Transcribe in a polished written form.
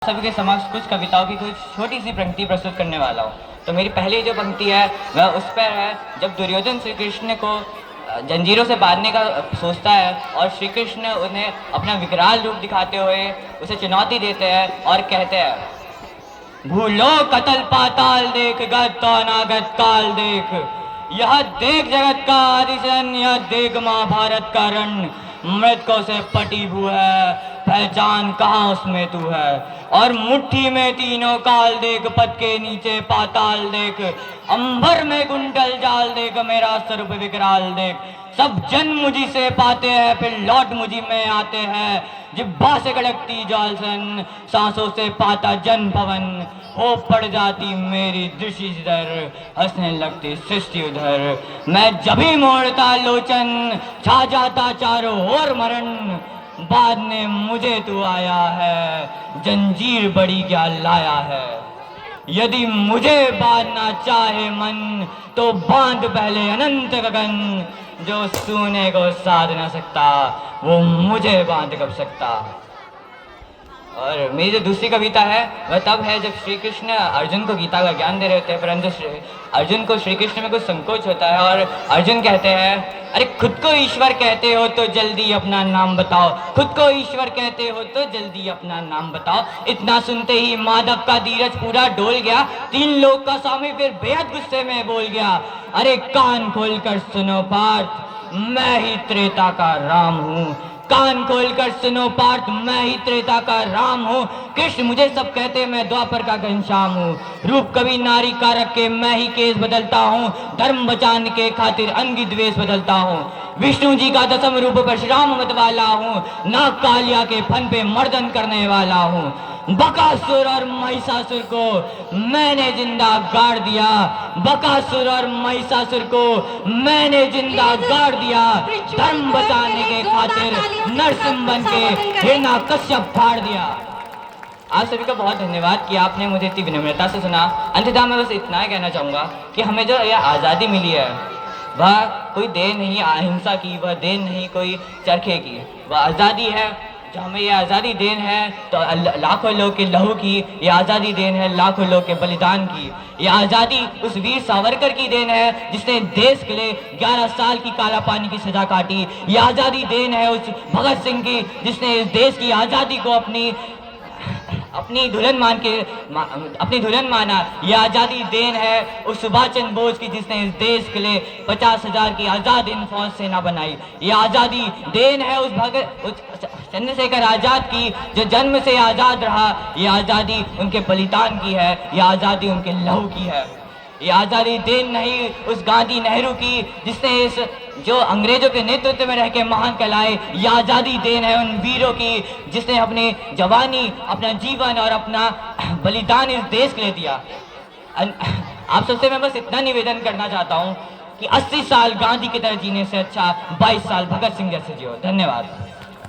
सभी के समक्ष कुछ कविताओं की कुछ छोटी सी पंक्ति प्रस्तुत करने वाला हूँ। तो मेरी पहली जो पंक्ति है वह उस पर है, जब दुर्योधन श्री कृष्ण को जंजीरों से बांधने का सोचता है और श्री कृष्ण उन्हें अपना विकराल रूप दिखाते हुए उसे चुनौती देते हैं और कहते हैं, भूलो कतल पाताल देख गत अनागत काल देख, यह देख जगत का आदिशन, यह देख महाभारत का रण, मृतकों से पटी हुआ है, पहचान कहाँ उसमें तू है। और मुट्ठी में तीनों काल देख, पद के नीचे पाताल देख, अंबर में कुंडल जाल देख, मेरा स्वरूप विकराल देख। सब जन मुझी से पाते हैं, फिर लौट मुझी में आते हैं, जिब्बा से कड़कती जालसन, सांसों से पाता जन भवन, हो पड़ जाती मेरी दृष्टि इधर, हंसने लगती सृष्टि उधर। मैं जभी मोड़ता लोचन, छा जाता चारों ओर मरण, बाद में मुझे तू आया है, जंजीर बड़ी क्या लाया है। यदि मुझे बांधना चाहे मन, तो बांध पहले अनंत गगन, जो सोने को साध न सकता, वो मुझे बांध कब सकता। और मेरी जो दूसरी कविता है वह तब है जब श्री कृष्ण अर्जुन को गीता का ज्ञान दे रहे होते हैं, परंतु अर्जुन को श्री कृष्ण में कुछ संकोच होता है और अर्जुन कहते हैं, अरे खुद को ईश्वर कहते हो तो जल्दी अपना नाम बताओ, खुद को ईश्वर कहते हो तो जल्दी अपना नाम बताओ। इतना सुनते ही माधव का धीरज पूरा डोल गया, तीन लोग का स्वामी फिर बेहद गुस्से में बोल गया, अरे कान खोलकर सुनो पार्थ, मैं ही त्रेता का राम हूँ, कान खोलकर सुनो पार्थ, मैं ही त्रेता का राम हूँ। कृष्ण मुझे सब कहते, मैं द्वापर का घनश्याम हूँ। रूप कभी नारी का रख के मैं ही केस बदलता हूँ, धर्म बचाने के खातिर अंगी द्वेष बदलता हूँ। विष्णु जी का दसम रूप परशुराम मत वाला हूँ, नाग कालिया के फन पे मर्दन करने वाला हूँ। बकासुर और महिषासुर को मैंने जिंदा गाड़ दिया, बकासुर और महिषासुर को मैंने जिंदा गाड़ दिया, धर्म बचाने के खातिर नरसिंह बन के हिरण्याकश्यप फाड़ दिया। आप सभी का बहुत धन्यवाद कि आपने मुझे इतनी विनम्रता से सुना। अंततः मैं बस इतना ही कहना चाहूँगा कि हमें जो यह आज़ादी मिली है वह कोई देन नहीं अहिंसा की, वह देन नहीं कोई चरखे की, वह आज़ादी है जो हमें ये आज़ादी देन है तो लाखों लोग के लहू की, ये आज़ादी देन है लाखों लोग के बलिदान की। ये आज़ादी उस वीर सावरकर की देन है जिसने देश के लिए 11 साल की काला पानी की सजा काटी। ये आज़ादी देन है उस भगत सिंह की जिसने इस देश की आज़ादी को अपनी दुल्हन माना। यह आज़ादी देन है उस सुभाष चंद्र बोस की जिसने इस देश के लिए 50,000 की आज़ाद हिंद फौज सेना बनाई। यह आज़ादी देन है उस चंद्रशेखर आज़ाद की जो जन्म से आज़ाद रहा। यह आज़ादी उनके बलिदान की है, यह आज़ादी उनके लहू की है। ये आज़ादी देन नहीं उस गांधी नेहरू की जिसने इस जो अंग्रेजों के नेतृत्व में रह के महान कहलाए। ये आज़ादी देन है उन वीरों की जिसने अपनी जवानी, अपना जीवन और अपना बलिदान इस देश के लिए दिया। आप सबसे मैं बस इतना निवेदन करना चाहता हूँ कि 80 साल गांधी की तरह जीने से अच्छा 22 साल भगत सिंह जैसे जियो। धन्यवाद।